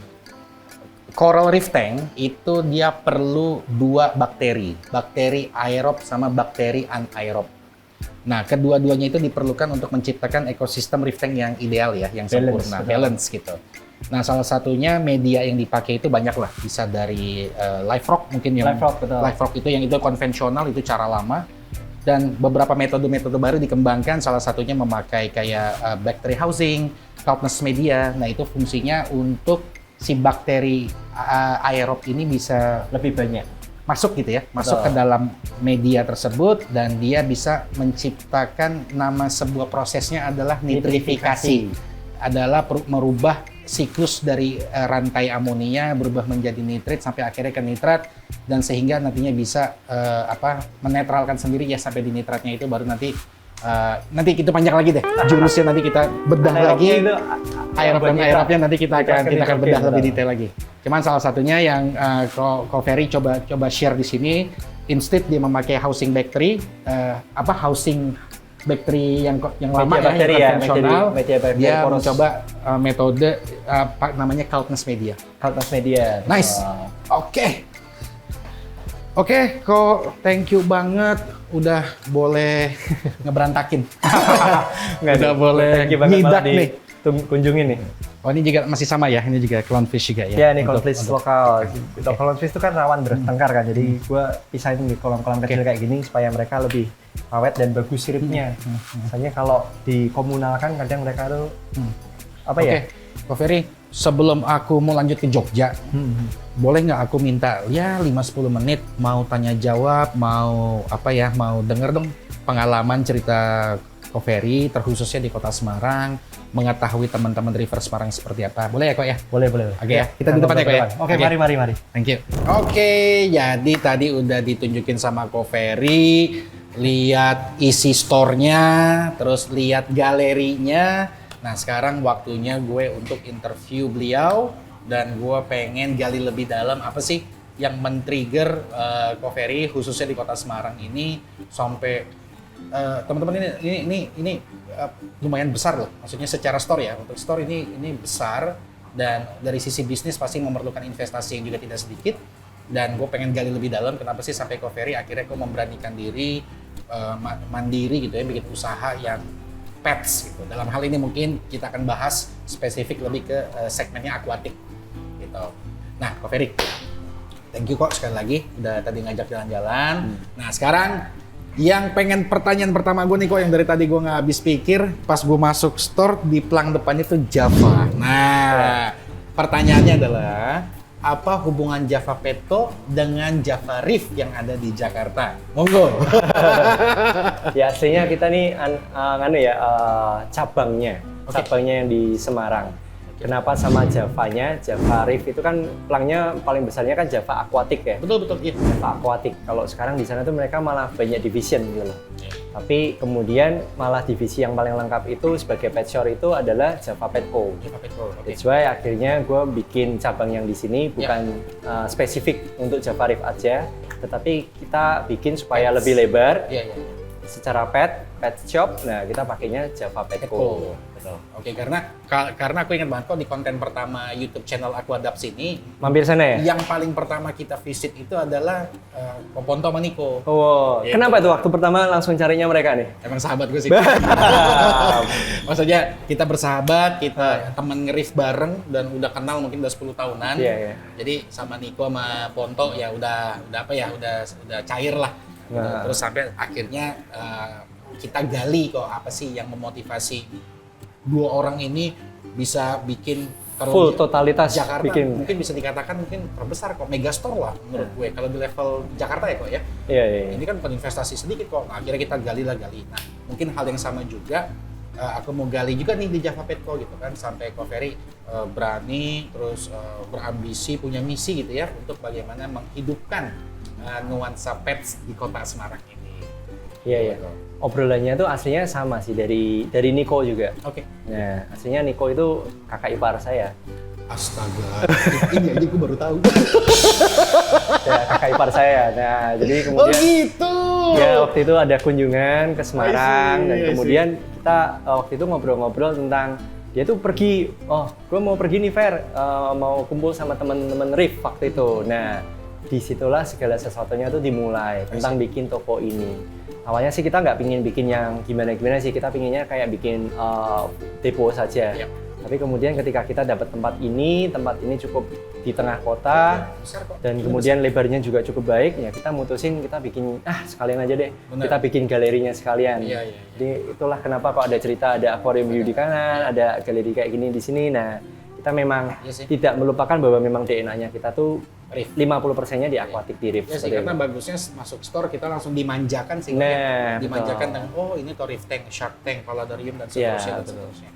Coral Reef Tank itu dia perlu 2 bakteri aerob sama bakteri anaerob. Nah, kedua-duanya itu diperlukan untuk menciptakan ekosistem reef tank yang ideal ya, yang sempurna, balance gitu. Nah, salah satunya media yang dipakai itu banyak lah, bisa dari live rock mungkin yang Live rock, betul. live rock itu yang itu konvensional, itu cara lama. Dan beberapa metode-metode baru dikembangkan, salah satunya memakai kayak bacteria housing, Caltech media. Nah, itu fungsinya untuk si bakteri aerob ini bisa Lebih banyak. masuk gitu ya, masuk ke dalam media tersebut dan dia bisa menciptakan, nama sebuah prosesnya adalah nitrifikasi. Adalah merubah siklus dari rantai amonia berubah menjadi nitrit sampai akhirnya ke nitrat, dan sehingga nantinya bisa menetralkan sendiri ya sampai di nitratnya itu, baru nanti kita panjang lagi deh jurusnya, nanti kita bedah lagi aerob dan aerobnya, nanti kita akan bedah lebih detail lagi. Cuman salah satunya yang Ko Ferry coba share di sini, instead dia memakai housing bakteri, housing bakteri yang lama bakteri yang konvensional, media bakteri dia poros. mencoba metode namanya Caltech media. Caltech media. Nice. Oke, kok thank you banget udah boleh ngeberantakin. Udah boleh ngidak nih. Kunjungin nih. Oh, ini juga masih sama ya? Ini juga clownfish juga ya? Ya, ini clownfish lokal. Clownfish itu kan rawan bertengkar kan, jadi gua pisahin di kolam-kolam kecil kayak gini supaya mereka lebih awet dan bagus siripnya. Misalnya kalau dikomunalkan kadang mereka tuh Ko Ferry, sebelum aku mau lanjut ke Jogja, boleh nggak aku minta ya 5-10 menit mau tanya jawab, mau denger dong pengalaman cerita Ko Ferry terkhususnya di Kota Semarang, mengetahui teman-teman River Semarang seperti apa. Boleh ya kok ya? Boleh. Oke ya, kita di depan ya kok ya? Oke, mari. Thank you. Oke, jadi tadi udah ditunjukin sama Ko Ferry, lihat isi store-nya, terus lihat galerinya. Nah, sekarang waktunya gue untuk interview beliau, dan gue pengen gali lebih dalam apa sih yang men-trigger Ko Ferry khususnya di Kota Semarang ini sampai teman-teman ini lumayan besar loh. Maksudnya secara store ya, untuk store ini besar, dan dari sisi bisnis pasti memerlukan investasi yang juga tidak sedikit. Dan gue pengen gali lebih dalam kenapa sih sampai Ko Ferry akhirnya kok memberanikan diri mandiri gitu ya, bikin usaha yang pets gitu. Dalam hal ini mungkin kita akan bahas spesifik lebih ke segmennya akuatik gitu. Nah, Ko Ferry, thank you kok sekali lagi udah tadi ngajak jalan-jalan. Nah, sekarang yang pengen pertanyaan pertama gue nih kok, yang dari tadi gue nggak habis pikir, pas gue masuk store di pelang depannya tuh Java. Nah, pertanyaannya adalah apa hubungan Java Petco dengan Java Reef yang ada di Jakarta? Monggo. Ya, aslinya kita nih cabangnya yang di Semarang. Kenapa sama Javanya? Java Reef itu kan pelangnya paling besarnya kan Java Aquatic ya. Betul iya. Java Aquatic. Kalau sekarang di sana tuh mereka malah banyak division gitu loh. Tapi kemudian malah divisi yang paling lengkap itu sebagai pet shop itu adalah Java Petco. Java Petco. That's why akhirnya gue bikin cabang yang di sini bukan spesifik untuk Java Reef aja, tetapi kita bikin supaya lebih lebar. Secara pet shop, nah kita pakainya Java Petco. Betul. Oke, karena aku ingat banget kok di konten pertama YouTube channel Aquadaps ini, mampir sana ya? Yang paling pertama kita visit itu adalah Ko Ponto sama Niko. Oh, gitu. Kenapa tuh waktu pertama langsung carinya mereka nih? Emang sahabat gue sih. Maksudnya kita bersahabat, kita temen nge-reef bareng dan udah kenal mungkin udah 10 tahunan. Iya. Jadi sama Niko sama Ponto ya udah cair lah. Nah. Terus sampai akhirnya kita gali kok apa sih yang memotivasi dua orang ini bisa bikin full totalitas Jakarta bikin. Mungkin bisa dikatakan mungkin terbesar kok, megastore lah menurut gue kalau di level Jakarta ya kok ya. Iya. Ini kan investasi sedikit kok. Nah, akhirnya kita gali. Nah, mungkin hal yang sama juga aku mau gali juga nih di Java Petco gitu kan, sampai Ko Ferry berani terus berambisi, punya misi gitu ya untuk bagaimana menghidupkan nuansa pets di Kota Semarang ini. Iya. Obrolannya tuh aslinya sama sih dari Niko juga. Oke. Nah, aslinya Niko itu kakak ipar saya. Astaga, ini aja gue baru tahu. Ya, kakak ipar saya. Nah, jadi Oh kemudian gitu. ya waktu itu ada kunjungan ke Semarang dan I see. kemudian kita waktu itu ngobrol-ngobrol tentang dia tuh pergi, oh gue mau pergi nih Fer, mau kumpul sama teman-teman Rif waktu itu. Nah, disitulah segala sesuatunya tuh dimulai tentang bikin toko ini. Awalnya sih kita nggak pingin bikin yang gimana-gimana sih, kita pinginnya kayak bikin depo saja. Yep. Tapi kemudian ketika kita dapat tempat ini cukup di tengah kota, Besar kok. dan kemudian lebarnya juga cukup baik, ya kita mutusin kita bikin sekalian aja deh. Benar. Kita bikin galerinya sekalian. Iya. Jadi itulah kenapa kok ada cerita ada aquarium view di kanan, ada galeri kayak gini di sini. Nah, kita memang Iya sih. tidak melupakan bahwa memang DNA-nya kita tuh Reef. 50%-nya di aquatic di Reef. Ya sih, seperti karena itu. bagusnya masuk store kita langsung dimanjakan sih. Nah, dimanjakan betul. dengan oh ini tuh Reef Tank, Shark Tank, Paladarium dan Iya, seterusnya dan betul. seterusnya.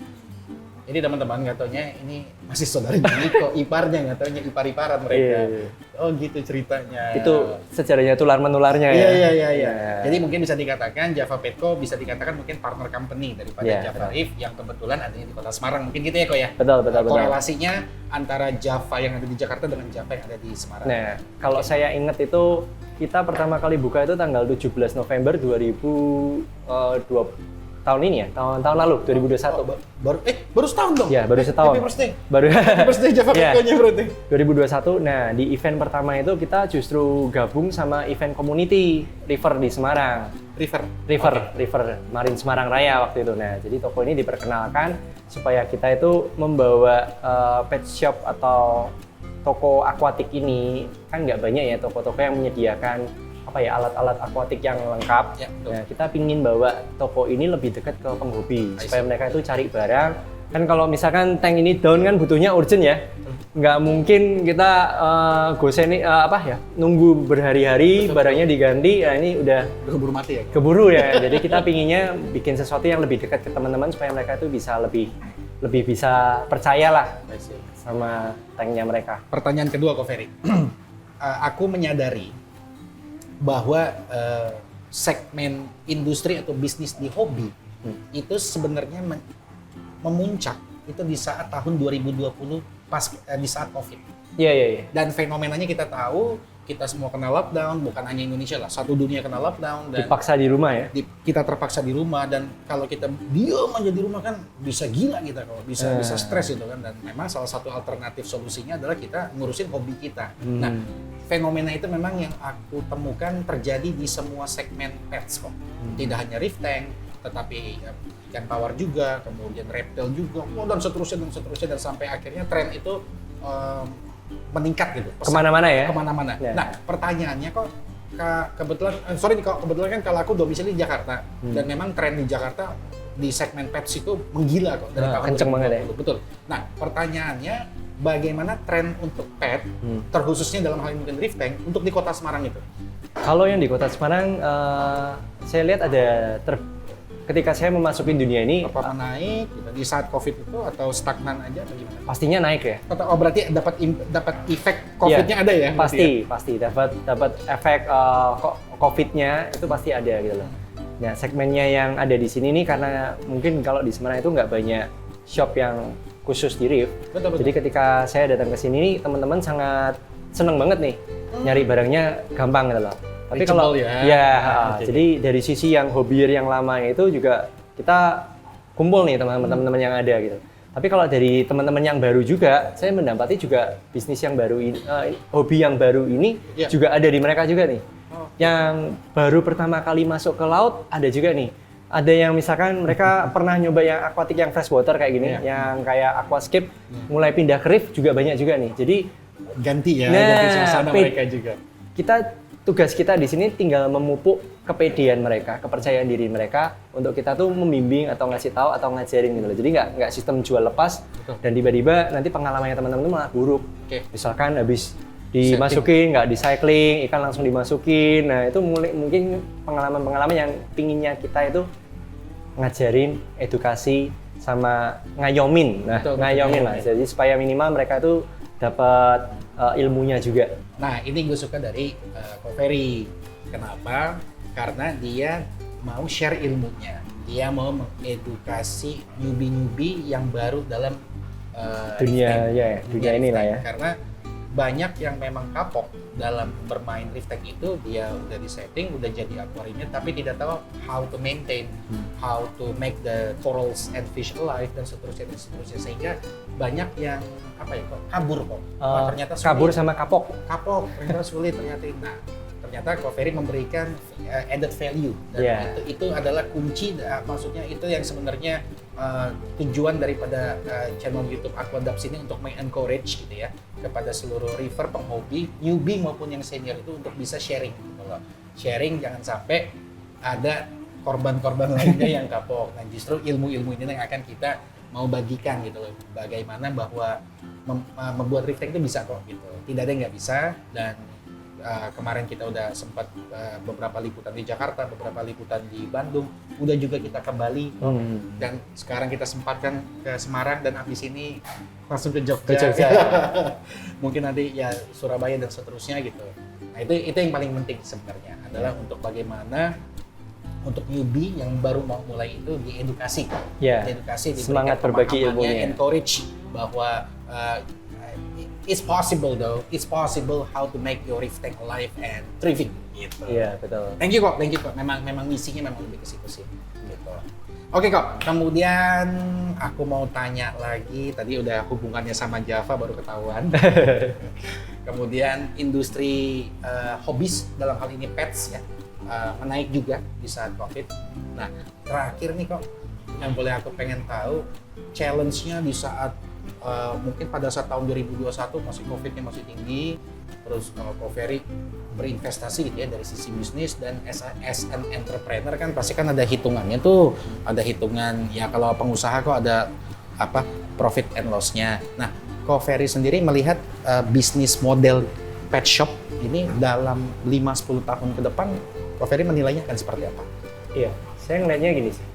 Jadi teman-teman nggak taunya ini masih saudara Niko, iparnya nggak taunya ipar-iparan mereka. Iya. Oh gitu ceritanya. Itu sejarahnya tular menularnya Iya, ya. iya. Iya. Jadi mungkin bisa dikatakan Java Petco bisa dikatakan mungkin partner company daripada Iya, Java betul. Reef yang kebetulan adanya di Kota Semarang. Mungkin gitu ya kok ya. Betul. Korelasinya antara Java yang ada di Jakarta dengan Java yang ada di Semarang. Nah, kalau saya ingat itu kita pertama kali buka itu tanggal 17 November 2020 tahun ini ya, tahun lalu 2021. Oh, baru setahun dong? Ya, baru setahun. Happy birthday. Baru Happy birthday Java Ya. Petco-nya berarti. 2021. Nah, di event pertama itu kita justru gabung sama event community River di Semarang. River Marine Semarang Raya waktu itu. Nah, jadi toko ini diperkenalkan supaya kita itu membawa pet shop atau toko akuatik ini, kan nggak banyak ya toko-toko yang menyediakan alat-alat akuatik yang lengkap. Ya, betul. Nah, kita pingin bawa toko ini lebih dekat ke penghobi I see. supaya mereka itu cari barang. Kan kalau misalkan tank ini down kan butuhnya urgent ya. Nggak mungkin kita nunggu berhari-hari barangnya diganti. Nah, ini udah Keburu mati ya. keburu ya. Jadi kita pinginnya bikin sesuatu yang lebih dekat ke teman-teman supaya mereka itu bisa lebih bisa percayalah sama tanknya mereka. Pertanyaan kedua kok Ferry. Aku menyadari bahwa segmen industri atau bisnis di hobi itu sebenarnya memuncak itu di saat tahun 2020 di saat Covid. Iya. Dan fenomenanya kita tahu, kita semua kena lockdown, bukan hanya Indonesia lah, satu dunia kena lockdown dan Dipaksa di rumah ya. kita terpaksa di rumah, dan kalau kita diam aja di rumah kan bisa gila kita kalau bisa stres gitu kan. Dan memang salah satu alternatif solusinya adalah kita ngurusin hobi kita. Nah, fenomena itu memang yang aku temukan terjadi di semua segmen pets kok. Tidak hanya reef tank, tetapi ikan tawar juga, kemudian reptil juga, dan seterusnya dan sampai akhirnya tren itu meningkat gitu. Kemana-mana ya. Kemana-mana. Ya. Nah, pertanyaannya kok kebetulan kan kalau aku domisili di Jakarta dan memang tren di Jakarta di segmen pets itu menggila kok dari tahun kenceng banget ya. 2020. Betul. Nah, pertanyaannya bagaimana tren untuk pet terkhususnya dalam hal ini mungkin reef tank untuk di Kota Semarang itu? Kalau yang di Kota Semarang, saya lihat ada ketika saya memasuki dunia ini Apa naik gitu, di saat Covid itu atau stagnan aja atau gimana? pastinya naik ya. Oh, berarti dapat efek Covid-nya Iya, ada ya? berarti Pasti dapat efek Covid-nya itu pasti ada gitu loh. Nah, segmennya yang ada di sini nih karena mungkin kalau di Semarang itu nggak banyak shop yang khusus di Reef. Betul. Jadi ketika saya datang ke sini nih teman-teman sangat seneng banget nih nyari barangnya gampang gitu loh. Tapi kalau Reachable ya. Oke. jadi dari sisi yang hobier yang lama itu juga kita kumpul nih teman-teman yang ada gitu. Tapi kalau dari teman-teman yang baru juga, saya mendapati juga bisnis yang baru ini, hobi yang baru ini Ya. juga ada di mereka juga nih. Oh. Yang baru pertama kali masuk ke laut ada juga nih. Ada yang misalkan mereka pernah nyoba yang aquatic yang freshwater kayak gini, yang kayak aquascape, mulai pindah ke reef juga banyak juga nih. Jadi ganti ya, Nah, ganti suasana mereka juga. tugas kita di sini tinggal memupuk kepedean mereka, kepercayaan diri mereka untuk kita tuh membimbing atau ngasih tahu atau ngajarin gitu loh. Jadi nggak sistem jual lepas. Betul. Dan tiba-tiba nanti pengalamannya teman-teman tuh malah buruk. Oke. Misalkan habis dimasukin nggak di cycling, ikan langsung dimasukin. Nah itu mungkin pengalaman-pengalaman yang pinginnya kita itu ngajarin, edukasi sama ngayomin. Nah Betul, ngayomin lah. Jadi supaya minimal mereka tuh dapat ilmunya juga. Nah, ini gue suka dari Ko Ferry. Kenapa? Karena dia mau share ilmunya. Dia mau mengedukasi newbie-newbie yang baru dalam Dunia, Rifteng. ya, dunia inilah Rifteng. ya. Karena banyak yang memang kapok dalam bermain Rifteng itu, dia udah di setting, udah jadi akuariumnya, tapi tidak tahu how to maintain, how to make the corals and fish alive dan seterusnya, sehingga banyak yang kok kabur kok. Wah, ternyata sulit. Kabur sama kapok. Ternyata sulit ternyata. Nah, ternyata Covery memberikan added value dan Yeah. itu adalah kunci, maksudnya itu yang sebenarnya tujuan daripada channel YouTube Aquadubs ini, untuk encourage gitu ya kepada seluruh river penghobi, newbie maupun yang senior itu untuk bisa sharing gitu loh. Sharing, jangan sampai ada korban-korban lainnya yang kapok. Nah, justru ilmu-ilmu ini yang akan kita mau bagikan gitu loh. Bagaimana bahwa membuat Rifteng itu bisa kok gitu. Tidak ada yang nggak bisa. Dan kemarin kita udah sempat beberapa liputan di Jakarta, beberapa liputan di Bandung, udah juga kita ke Bali, dan sekarang kita sempatkan ke Semarang, dan abis ini langsung ke Jogja. Mungkin nanti ya Surabaya dan seterusnya gitu. Nah, itu yang paling penting sebenarnya adalah untuk bagaimana untuk newbie yang baru mau mulai itu diedukasi, diedukasi, semangat berbagi ilmunya, encourage bahwa it's possible though. It's possible how to make your Rifteng alive and thriving gitu. Iya, betul. Thank you kok. Memang misinya memang lebih ke situ sih. Gitu. Oke kok. Kemudian aku mau tanya lagi. Tadi udah hubungannya sama Java baru ketahuan. Kemudian industri hobis dalam hal ini pets ya menaik juga di saat COVID. Nah, terakhir nih kok yang boleh aku pengen tahu challenge-nya di saat mungkin pada saat tahun 2021 masih COVID-nya masih tinggi, terus kalau Covery berinvestasi gitu ya dari sisi bisnis, dan as an entrepreneur kan pasti kan ada hitungannya tuh, ada hitungan ya, kalau pengusaha kok ada profit and loss-nya. Nah, Covery sendiri melihat bisnis model pet shop ini dalam 5-10 tahun ke depan, Covery menilainya akan seperti apa? Iya, saya ngelihatnya gini sih.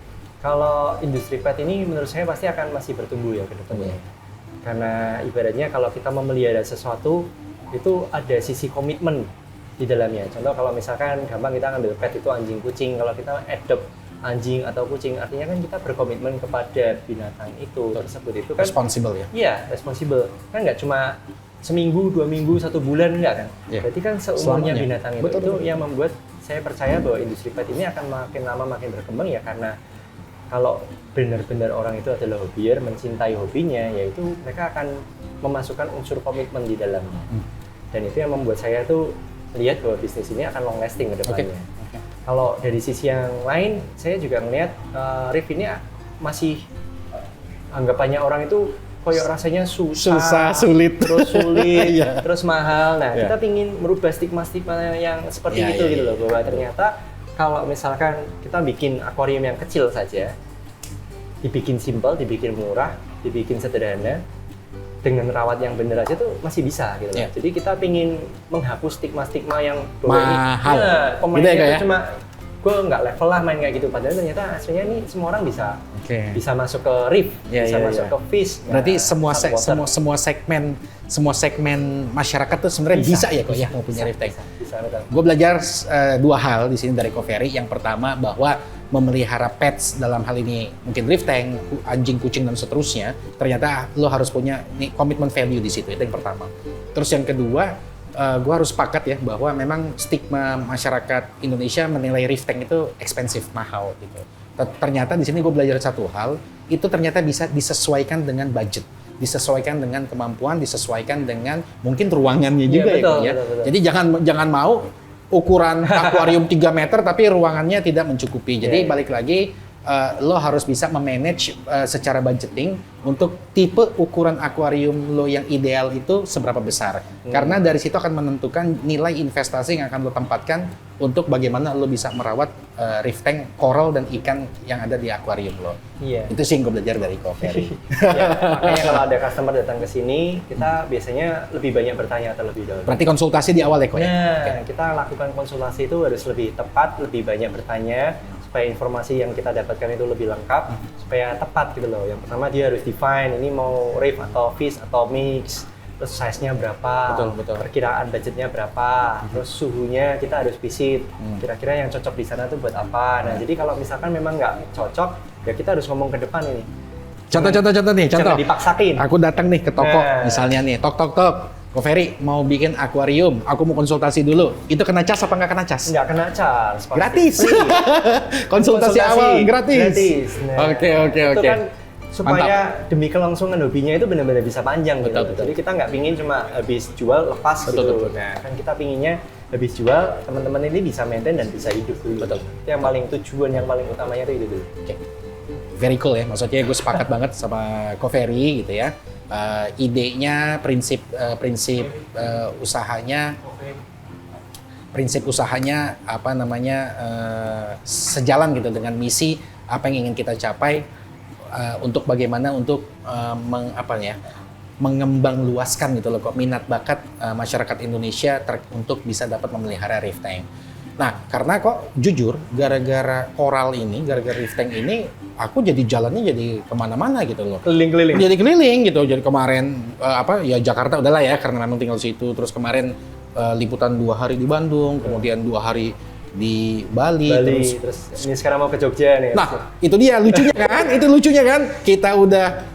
Kalau industri pet ini menurut saya pasti akan masih bertumbuh ya ke depannya. Karena ibaratnya kalau kita memelihara sesuatu itu ada sisi komitmen di dalamnya. Contoh kalau misalkan gampang kita ngambil pet itu anjing kucing, kalau kita adopt anjing atau kucing artinya kan kita berkomitmen kepada binatang itu tersebut, itu kan responsible ya. Iya, responsible. Kan nggak cuma seminggu, 2 minggu, 1 bulan enggak kan. Berarti kan seumurnya binatang itu. Betul. Yang membuat saya percaya bahwa industri pet ini akan makin lama makin berkembang ya, karena kalau benar-benar orang itu adalah hobier, mencintai hobinya, yaitu mereka akan memasukkan unsur komitmen di dalamnya. Dan itu yang membuat saya tuh lihat bahwa bisnis ini akan long lasting ke depannya. Kalau dari sisi yang lain, saya juga melihat Rift ini masih anggapannya orang itu koyok rasanya susah, sulit, terus mahal. Nah, kita ingin merubah stigma-stigma yang seperti itu gitu loh, bahwa ternyata kalau misalkan kita bikin akuarium yang kecil saja, dibikin simple, dibikin murah, dibikin sederhana, dengan rawat yang benar aja tuh masih bisa gitu. Jadi kita pingin menghapus stigma-stigma yang mahal. Pemainnya itu cuma gue nggak level lah main kayak gitu. Padahal ternyata aslinya nih semua orang bisa masuk ke Rift, bisa masuk ke Fish. Berarti semua segmen masyarakat tuh sebenarnya bisa ya kok ya mau punya Rifteng. Bisa betul. Gue belajar 2 hal di sini dari Covery. Yang pertama bahwa memelihara pets dalam hal ini mungkin Rifteng, anjing, kucing dan seterusnya, ternyata lo harus punya komitmen value di situ. Itu yang pertama. Terus yang kedua, gue harus sepakat ya bahwa memang stigma masyarakat Indonesia menilai Rifteng itu ekspensif, mahal gitu. Ternyata di sini gue belajar satu hal, itu ternyata bisa disesuaikan dengan budget, disesuaikan dengan kemampuan, disesuaikan dengan mungkin ruangannya juga betul, ya. betul. Jadi jangan mau ukuran akuarium 3 meter tapi ruangannya tidak mencukupi. Jadi balik lagi lo harus bisa memanage secara budgeting untuk tipe ukuran akuarium lo yang ideal itu seberapa besar. Karena dari situ akan menentukan nilai investasi yang akan lo tempatkan untuk bagaimana lo bisa merawat Rifteng, coral dan ikan yang ada di akuarium lo. Iya. Itu sih yang gue belajar dari Covery. Makanya kalau ada customer datang ke sini, kita biasanya lebih banyak bertanya terlebih dahulu. Berarti konsultasi di awal ya kok ya? Nah, kita lakukan konsultasi itu harus lebih tepat, lebih banyak bertanya, supaya informasi yang kita dapatkan itu lebih lengkap, supaya tepat gitu loh. Yang pertama dia harus define, ini mau Rift atau Fish atau mix, terus size-nya berapa, betul. perkiraan budgetnya berapa, terus suhunya kita harus visit, kira-kira yang cocok di sana tuh buat apa. Nah, jadi kalau misalkan memang nggak cocok, ya kita harus ngomong ke depan ini. Contoh nih, contoh. Jangan dipaksain. Aku datang nih ke toko, Nah. misalnya nih, tok. Ko Ferry mau bikin akuarium, aku mau konsultasi dulu. Itu kena cas apa nggak kena cas? Nggak kena cas. pasti. Gratis. konsultasi awal gratis. Nah, Oke. Itu kan supaya demi kelangsungan hobinya itu benar-benar bisa panjang gitu. Betul. Jadi kita nggak pingin cuma habis jual lepas gitu. Nah, kan kita pinginnya habis jual teman-teman ini bisa maintain dan bisa hidup dulu. Betul. Itu yang paling tujuan yang paling utamanya itu dulu. Oke. Very cool ya, maksudnya gue sepakat banget sama Ko Ferry gitu ya. Idenya, prinsip usahanya apa namanya sejalan gitu dengan misi apa yang ingin kita capai untuk bagaimana untuk mengembang luaskan gitu loh kok minat bakat masyarakat Indonesia untuk bisa dapat memelihara reef tank. Nah, karena kok jujur gara-gara reef tank ini, aku jadi jalannya jadi kemana-mana gitu loh. Keliling-keliling. Jadi keliling gitu. Jadi kemarin Jakarta udahlah ya karena memang tinggal di situ. Terus kemarin liputan 2 hari di Bandung, kemudian 2 hari di Bali. Terus ini sekarang mau ke Jogja nih. Nah, itu dia lucunya kan. Kita udah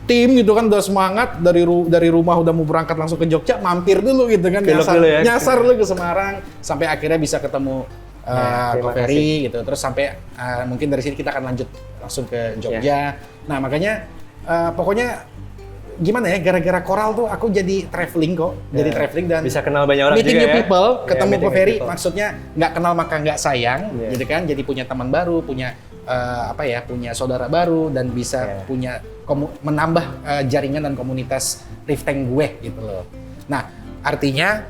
tim gitu kan udah semangat dari rumah udah mau berangkat langsung ke Jogja, mampir dulu gitu kan, nyasar dulu ke Semarang sampai akhirnya bisa ketemu Ko Ferry gitu. Terus sampai mungkin dari sini kita akan lanjut langsung ke Jogja. Nah, makanya pokoknya gimana ya, gara-gara koral tuh aku jadi traveling kok. Jadi traveling dan bisa kenal banyak orang meeting juga new people, ketemu meeting Ko Ferry, people. maksudnya nggak kenal maka nggak sayang, gitu kan. Jadi punya teman baru, punya punya saudara baru dan bisa punya menambah jaringan dan komunitas reef tank gue gitu loh. Nah, artinya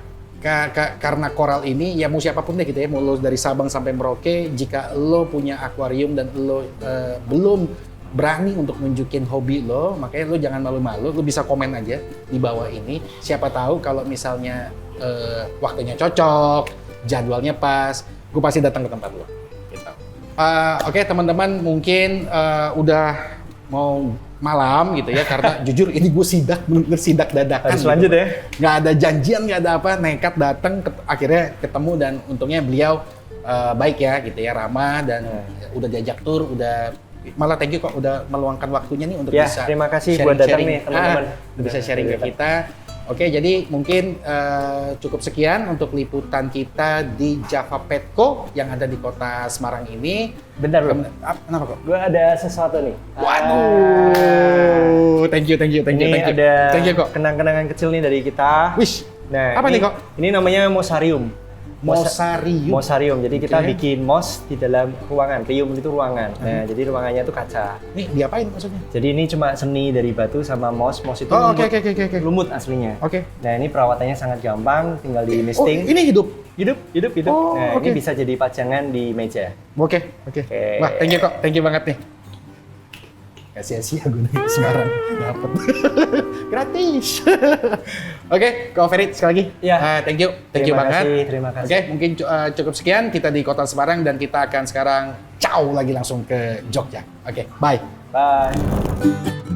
karena koral ini ya mau siapapun deh gitu ya, mau lo dari Sabang sampai Merauke, jika lo punya akuarium dan lo belum berani untuk nunjukin hobi lo, makanya lo jangan malu-malu, lo bisa komen aja di bawah ini. Siapa tahu kalau misalnya waktunya cocok, jadwalnya pas, gue pasti datang ke tempat lo. Gitu. Oke, teman-teman, mungkin udah mau malam gitu ya, karena jujur ini gue bener-bener sidak dadakan. Harus lanjut ya. Nggak ada janjian, nggak ada apa, nekat datang, akhirnya ketemu dan untungnya beliau baik ya gitu ya, ramah dan udah diajak tur, udah malah thank you kok udah meluangkan waktunya nih untuk bisa terima kasih buat datang nih teman-teman. Bisa sharing ke kita. Oke, jadi mungkin cukup sekian untuk liputan kita di Java Petco yang ada di kota Semarang ini. Bentar bro, kenapa kok? gue ada sesuatu nih. Waduh, thank you. Ini ada Thank you kok. kenang-kenangan kecil nih dari kita. Wish. Nah, Apa nih, kok? Ini namanya mosarium. Mosarium. Jadi kita bikin mos di dalam ruangan. Rium itu ruangan. Nah, jadi ruangannya itu kaca. Nih diapain maksudnya? Jadi ini cuma seni dari batu sama mos. Mos itu Oke. lumut aslinya. Oke. Nah, ini perawatannya sangat gampang, tinggal di misting. Oh, ini hidup. Hidup. Oh, Nah, oke. ini bisa jadi pajangan di meja. Oke. Wah, thank you kok. Thank you banget nih. Gak sia-sia gue nih ke Semarang. Dapet. Gratis. Oke, Ko Ferry sekali lagi. Ya. Thank you banget. Terima kasih. Oke, mungkin cukup sekian kita di kota Semarang dan kita akan sekarang ciao lagi langsung ke Jogja. Oke, bye. Bye.